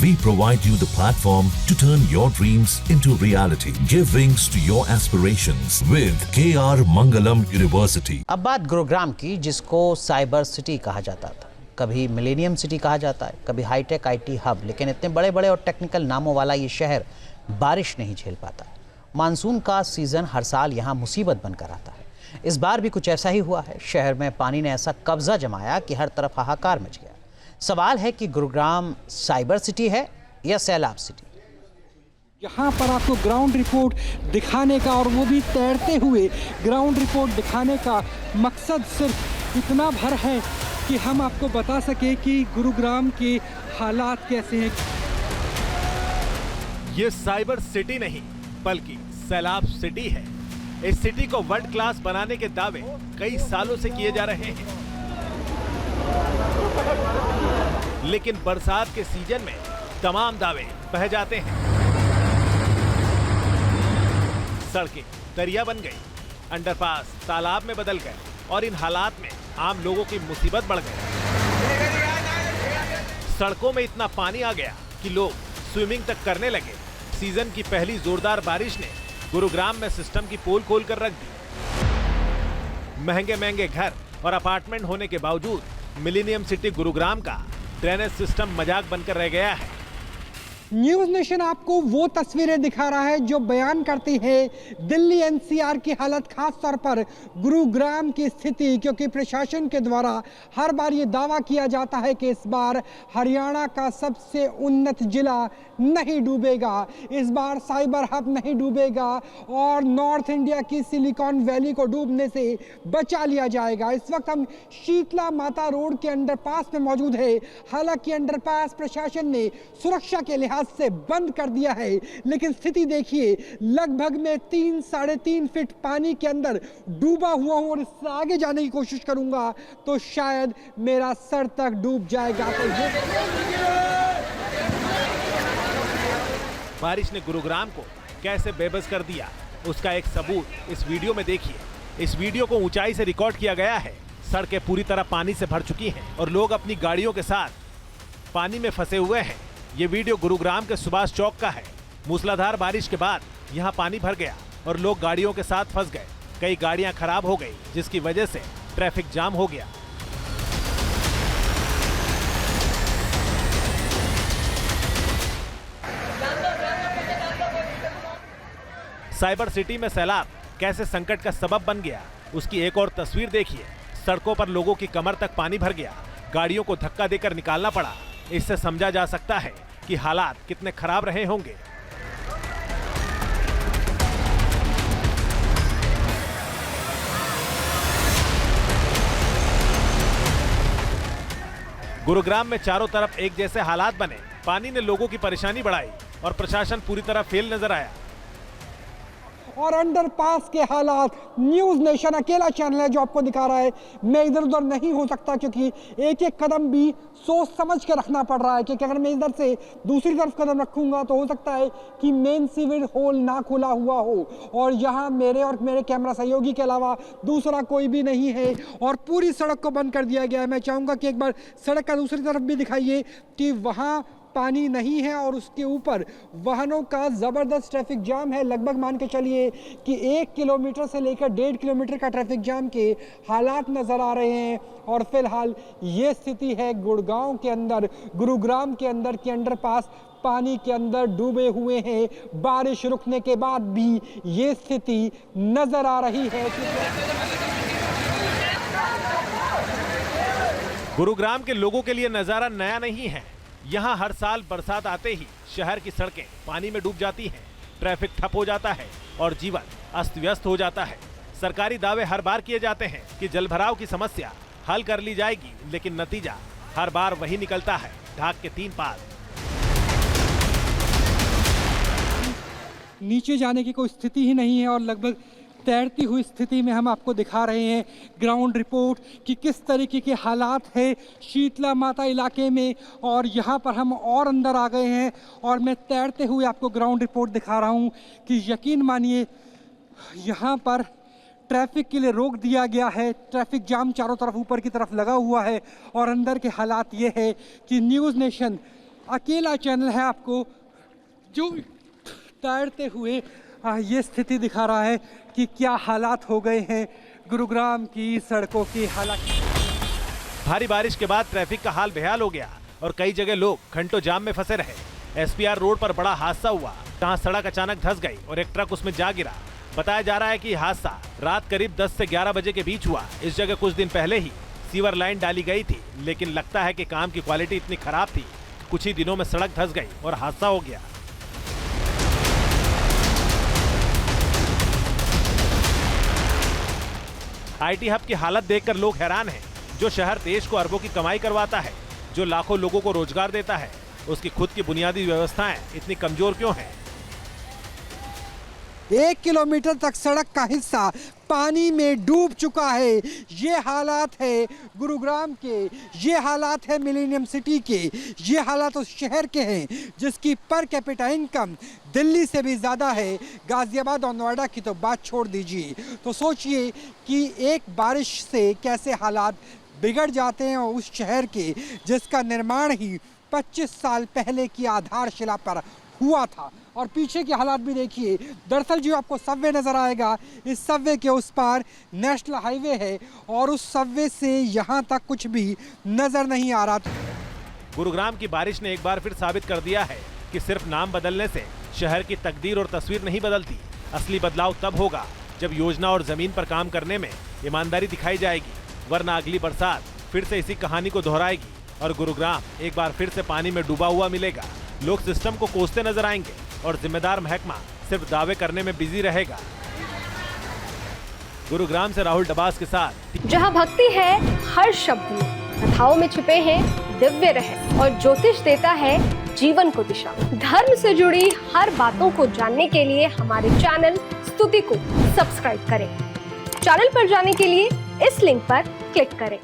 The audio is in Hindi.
We provide you the platform to turn your dreams into reality. Give wings to your aspirations with KR Mangalam University. अब बात गुरुग्राम की, जिसको साइबर सिटी कहा जाता था, कभी मिलेनियम सिटी कहा जाता है, कभी हाईटेक आईटी हब। लेकिन इतने बड़े बड़े और टेक्निकल नामों वाला ये शहर बारिश नहीं झेल पाता। मानसून का सीजन हर साल यहाँ मुसीबत बनकर आता है। इस बार भी कुछ ऐसा ही हुआ है। शहर में पानी ने ऐसा कब्जा जमाया कि हर तरफ हाहाकार मच गया। सवाल है कि गुरुग्राम साइबर सिटी है या सैलाब सिटी। यहाँ पर आपको ग्राउंड रिपोर्ट दिखाने का, और वो भी तैरते हुए ग्राउंड रिपोर्ट दिखाने का मकसद सिर्फ इतना भर है कि हम आपको बता सके कि गुरुग्राम के हालात कैसे हैं। ये साइबर सिटी नहीं बल्कि सैलाब सिटी है। इस सिटी को वर्ल्ड क्लास बनाने के दावे कई सालों से किए जा रहे हैं, लेकिन बरसात के सीजन में तमाम दावे बह जाते हैं। सड़कें दरिया बन गई, अंडरपास तालाब में बदल गए और इन हालात में आम लोगों की मुसीबत बढ़ गई। सड़कों में इतना पानी आ गया कि लोग स्विमिंग तक करने लगे। सीजन की पहली जोरदार बारिश ने गुरुग्राम में सिस्टम की पोल खोल कर रख दी। महंगे महंगे घर और अपार्टमेंट होने के बावजूद मिलेनियम सिटी गुरुग्राम का ड्रेनेज सिस्टम मजाक बनकर रह गया है। न्यूज़ नेशन आपको वो तस्वीरें दिखा रहा है जो बयान करती है दिल्ली एनसीआर की हालत, खास तौर पर गुरुग्राम की स्थिति। क्योंकि प्रशासन के द्वारा हर बार ये दावा किया जाता है कि इस बार हरियाणा का सबसे उन्नत जिला नहीं डूबेगा, इस बार साइबर हब नहीं डूबेगा और नॉर्थ इंडिया की सिलिकॉन वैली को डूबने से बचा लिया जाएगा। इस वक्त हम शीतला माता रोड के अंडरपास में मौजूद है। हालांकि अंडरपास प्रशासन ने सुरक्षा के लिहाज से बंद कर दिया है, लेकिन स्थिति देखिए, लगभग मैं 3-3.5 फीट पानी के अंदर डूबा हुआ हूं और इससे आगे जाने की कोशिश करूंगा तो शायद मेरा सर तक डूब जाएगा। तो बारिश ने गुरुग्राम को कैसे बेबस कर दिया, उसका एक सबूत इस वीडियो में देखिए। इस वीडियो को ऊंचाई से रिकॉर्ड किया गया है। सड़कें पूरी तरह पानी से भर चुकी हैं और लोग अपनी गाड़ियों के साथ पानी में फंसे हुए हैं। ये वीडियो गुरुग्राम के सुभाष चौक का है। मूसलाधार बारिश के बाद यहाँ पानी भर गया और लोग गाड़ियों के साथ फंस गए। कई गाड़ियां खराब हो गई, जिसकी वजह से ट्रैफिक जाम हो गया। साइबर सिटी में सैलाब कैसे संकट का सबब बन गया, उसकी एक और तस्वीर देखिए। सड़कों पर लोगों की कमर तक पानी भर गया, गाड़ियों को धक्का देकर निकालना पड़ा। इससे समझा जा सकता है कि हालात कितने खराब रहे होंगे। गुरुग्राम में चारों तरफ एक जैसे हालात बने। पानी ने लोगों की परेशानी बढ़ाई और प्रशासन पूरी तरह फेल नजर आया। और अंडरपास के हालात, न्यूज़ नेशन अकेला चैनल है जो आपको दिखा रहा है। मैं इधर उधर नहीं हो सकता क्योंकि एक एक कदम भी सोच समझ के रखना पड़ रहा है, क्योंकि अगर मैं इधर से दूसरी तरफ कदम रखूंगा तो हो सकता है कि मेन सीवेज होल ना खुला हुआ हो और यहाँ मेरे और मेरे कैमरा सहयोगी के अलावा दूसरा कोई भी नहीं है और पूरी सड़क को बंद कर दिया गया है। मैं चाहूँगा कि एक बार सड़क का दूसरी तरफ भी दिखाइए कि वहाँ पानी नहीं है और उसके ऊपर वाहनों का ज़बरदस्त ट्रैफिक जाम है। लगभग मान के चलिए कि 1 किलोमीटर से लेकर 1.5 किलोमीटर का ट्रैफिक जाम के हालात नज़र आ रहे हैं। और फिलहाल ये स्थिति है गुड़गांव के अंदर, गुरुग्राम के अंदर के अंडरपास पानी के अंदर डूबे हुए हैं। बारिश रुकने के बाद भी ये स्थिति नज़र आ रही है। गुरुग्राम के लोगों के लिए नज़ारा नया नहीं है। यहाँ हर साल बरसात आते ही शहर की सड़कें पानी में डूब जाती हैं, ट्रैफिक ठप हो जाता है और जीवन अस्त व्यस्त हो जाता है। सरकारी दावे हर बार किए जाते हैं कि जलभराव की समस्या हल कर ली जाएगी, लेकिन नतीजा हर बार वही निकलता है, ढाक के 3 पाल। नीचे जाने की कोई स्थिति ही नहीं है और लगभग तैरती हुई स्थिति में हम आपको दिखा रहे हैं ग्राउंड रिपोर्ट कि किस तरीके के हालात है शीतला माता इलाके में। और यहाँ पर हम और अंदर आ गए हैं और मैं तैरते हुए आपको ग्राउंड रिपोर्ट दिखा रहा हूँ कि यकीन मानिए यहाँ पर ट्रैफिक के लिए रोक दिया गया है। ट्रैफिक जाम चारों तरफ ऊपर की तरफ लगा हुआ है और अंदर के हालात ये है कि न्यूज़ नेशन अकेला चैनल है आपको जो तैरते हुए ये स्थिति दिखा रहा है कि क्या हालात हो गए हैं गुरुग्राम की सड़कों की। हालांकि भारी बारिश के बाद ट्रैफिक का हाल बेहाल हो गया और कई जगह लोग घंटों जाम में फंसे रहे। एसपीआर रोड पर बड़ा हादसा हुआ जहां सड़क अचानक धंस गई और एक ट्रक उसमें जा गिरा। बताया जा रहा है कि हादसा रात करीब 10 से 11 बजे के बीच हुआ। इस जगह कुछ दिन पहले ही सीवर लाइन डाली गई थी, लेकिन लगता है कि काम की क्वालिटी इतनी खराब थी कुछ ही दिनों में सड़क धंस गई और हादसा हो गया। आईटी हब की हालत देखकर लोग हैरान हैं। जो शहर देश को अरबों की कमाई करवाता है, जो लाखों लोगों को रोजगार देता है, उसकी खुद की बुनियादी व्यवस्थाएं इतनी कमजोर क्यों हैं? 1 किलोमीटर तक सड़क का हिस्सा पानी में डूब चुका है। ये हालात है गुरुग्राम के, ये हालात है मिलेनियम सिटी के, ये हालात उस शहर के हैं जिसकी पर कैपिटा इनकम दिल्ली से भी ज़्यादा है। गाज़ियाबाद और नोएडा की तो बात छोड़ दीजिए। तो सोचिए कि एक बारिश से कैसे हालात बिगड़ जाते हैं उस शहर के जिसका निर्माण ही 25 साल पहले की आधारशिला पर हुआ था। और पीछे के हालात भी देखिए। दरअसल जो आपको सबवे नज़र आएगा, इस सबवे के उस पार नेशनल हाईवे है और उस सबवे से यहाँ तक कुछ भी नज़र नहीं आ रहा। गुरुग्राम की बारिश ने एक बार फिर साबित कर दिया है कि सिर्फ नाम बदलने से शहर की तकदीर और तस्वीर नहीं बदलती। असली बदलाव तब होगा जब योजना और जमीन पर काम करने में ईमानदारी दिखाई जाएगी, वरना अगली बरसात फिर से इसी कहानी को दोहराएगी और गुरुग्राम एक बार फिर से पानी में डूबा हुआ मिलेगा। लोग सिस्टम को कोसते नजर आएंगे और जिम्मेदार महकमा सिर्फ दावे करने में बिजी रहेगा। गुरुग्राम से राहुल डबास के साथ। जहां भक्ति है हर शब्द में, कथाओं में छुपे हैं दिव्य रहस्य और ज्योतिष देता है जीवन को दिशा। धर्म से जुड़ी हर बातों को जानने के लिए हमारे चैनल स्तुति को सब्सक्राइब करें। चैनल पर जाने के लिए इस लिंक पर क्लिक करें।